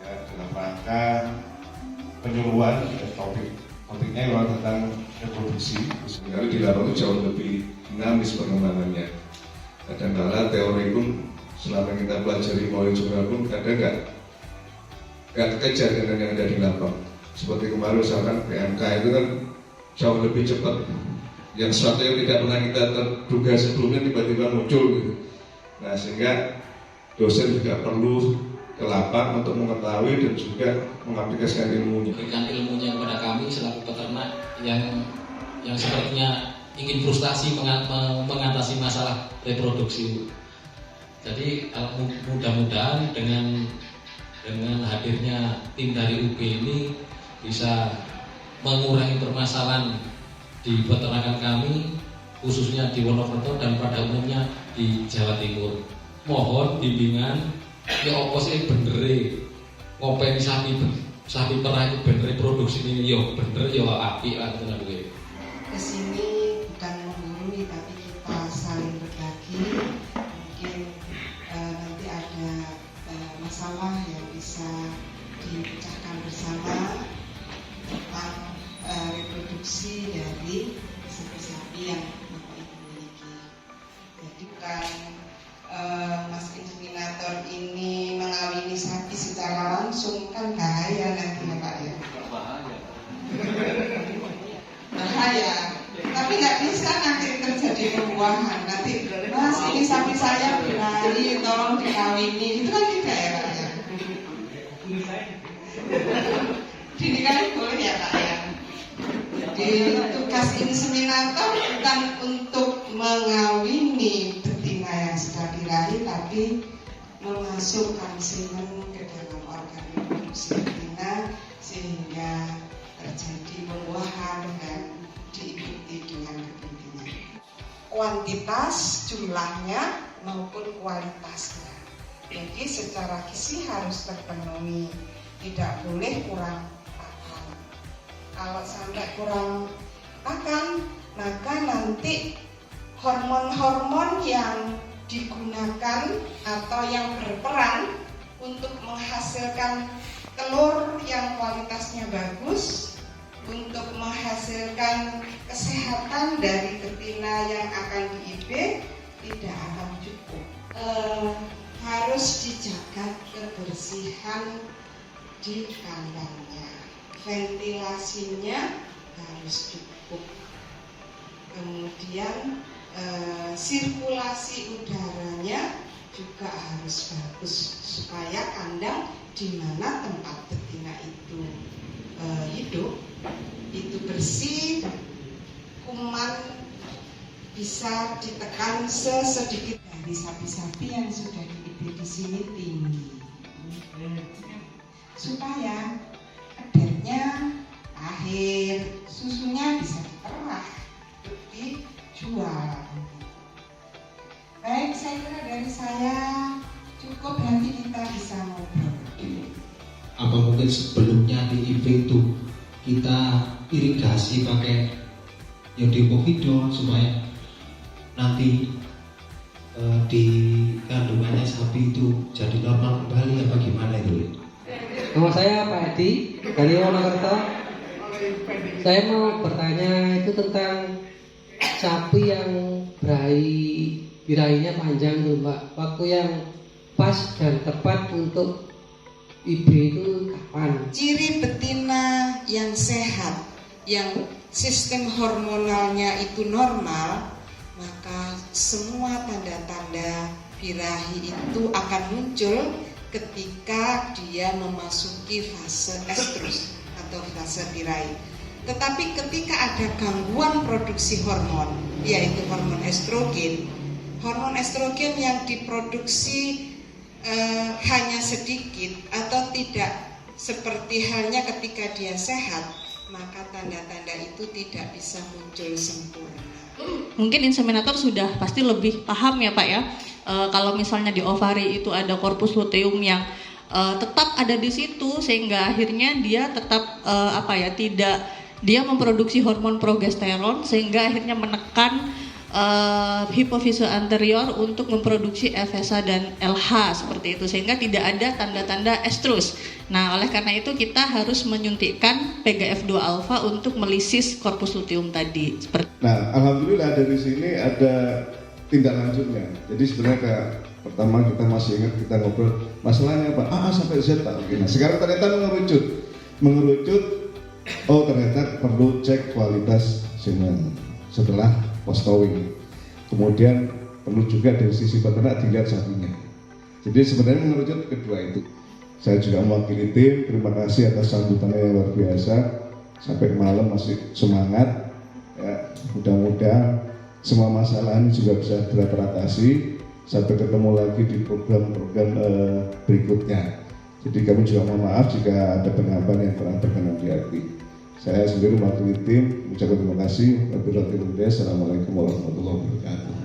dalam rangka penyuluhan topiknya memang tentang reproduksi. Sebenarnya di lapangan jauh lebih dinamis perkembangannya. Kadang-kala teori pun selama kita pelajari mulai jurnal pun kadang nggak kekejar dengan yang ada di lapangan. Seperti kemarin misalkan PMK itu kan jauh lebih cepat. Yang sesuatu yang tidak pernah kita terduga sebelumnya tiba-tiba muncul gitu. Nah sehingga dosen juga perlu ke lapang untuk mengetahui dan juga mengaplikasikan ilmunya. Berikan ilmunya kepada kami selaku peternak yang sepertinya ingin frustasi mengatasi masalah reproduksi. Jadi mudah-mudahan dengan hadirnya tim dari UB ini bisa mengurangi permasalahan di peternakan kami, khususnya di Wonokerto dan pada umumnya di Jawa Timur. Mohon bimbingan, ya apa sih bener ngopeni sapi perah itu bener produksi ini yo bener yo apik lah tenan kuwi. Kesini bukan menggurui tapi kita saling berbagi. Mungkin nanti ada masalah yang bisa dipecahkan bersama tentang reproduksi dari sapi-sapi yang Bapak Ibu miliki. Jadi bukan Mas inseminator ini mengawini sapi secara langsung, kan bahaya nanti ya Pak ya. Bahaya. Tapi nggak bisa nanti terjadi pembuahan. Nanti Mas ini sapi saya birahi, tolong dikawini. Itu kan tidak ya Pak ya. Dinikahi boleh ya Pak ya. Jadi tugas inseminator bukan untuk mengawini betina yang sudah birahi, tapi memasukkan semen ke dalam organ reproduksi betina sehingga terjadi pembuahan dan diikuti dengan kepentingan. Kuantitas, jumlahnya maupun kualitasnya. Jadi secara gizi harus terpenuhi, tidak boleh kurang pakan. Kalau sampai kurang pakan, maka nanti hormon-hormon yang digunakan atau yang berperan untuk menghasilkan telur yang kualitasnya bagus, untuk menghasilkan kesehatan dari betina yang akan di-IB tidak akan cukup. Harus dijaga kebersihan di kandangnya, ventilasinya harus cukup, kemudian sirkulasi udaranya juga harus bagus supaya kandang di mana tempat betina itu hidup itu bersih, kuman bisa ditekan sesedikit. Dari sapi-sapi yang sudah di-IB di sini tinggi, supaya kedetnya akhir, susunya bisa diperah, dijual. Baik, saya kira dari saya cukup, nanti kita bisa ngobrol. Apa mungkin sebelumnya di IB itu kita irigasi pakai yodipovidon supaya nanti di kandungannya sapi itu jadi normal kembali apa gimana itu? Nama saya Pak Edi dari Wonokerto. Saya mau bertanya itu tentang sapi yang birahinya panjang tuh Pak. Waktu yang pas dan tepat untuk IB itu kapan? Ciri betina yang sehat, yang sistem hormonalnya itu normal, maka semua tanda-tanda birahi itu akan muncul ketika dia memasuki fase estrus atau fase birahi. Tetapi ketika ada gangguan produksi hormon, yaitu hormon estrogen yang diproduksi hanya sedikit atau tidak seperti halnya ketika dia sehat, maka tanda-tanda itu tidak bisa muncul sempurna. Mungkin inseminator sudah pasti lebih paham ya Pak ya, kalau misalnya di ovari itu ada korpus luteum yang tetap ada di situ sehingga akhirnya dia tetap dia memproduksi hormon progesteron sehingga akhirnya menekan hipofise anterior untuk memproduksi FSH dan LH seperti itu, sehingga tidak ada tanda-tanda estrus. Nah, oleh karena itu kita harus menyuntikkan PGF2 alfa untuk melisis corpus luteum tadi. Nah, alhamdulillah dari sini ada tindak lanjutnya. Jadi sebenarnya pertama kita masih ingat kita ngobrol masalahnya apa? A sampai Z tak mungkin. Nah, sekarang ternyata mengerucut. Oh, ternyata perlu cek kualitas semen setelah post towing. Kemudian perlu juga dari sisi peternak dilihat sapinya. Jadi sebenarnya mengerucut kedua itu. Saya juga mewakili tim. Terima kasih atas sambutannya yang luar biasa. Sampai malam masih semangat. Ya, mudah-mudahan semua masalah ini juga bisa teratasi. Sampai ketemu lagi di program-program berikutnya. Jadi kami juga mohon maaf jika ada penyampaian yang kurang berkenan di hati. Saya sendiri mewakili tim mengucapkan terima kasih. Wabillahi taufiq. Assalamualaikum warahmatullahi wabarakatuh.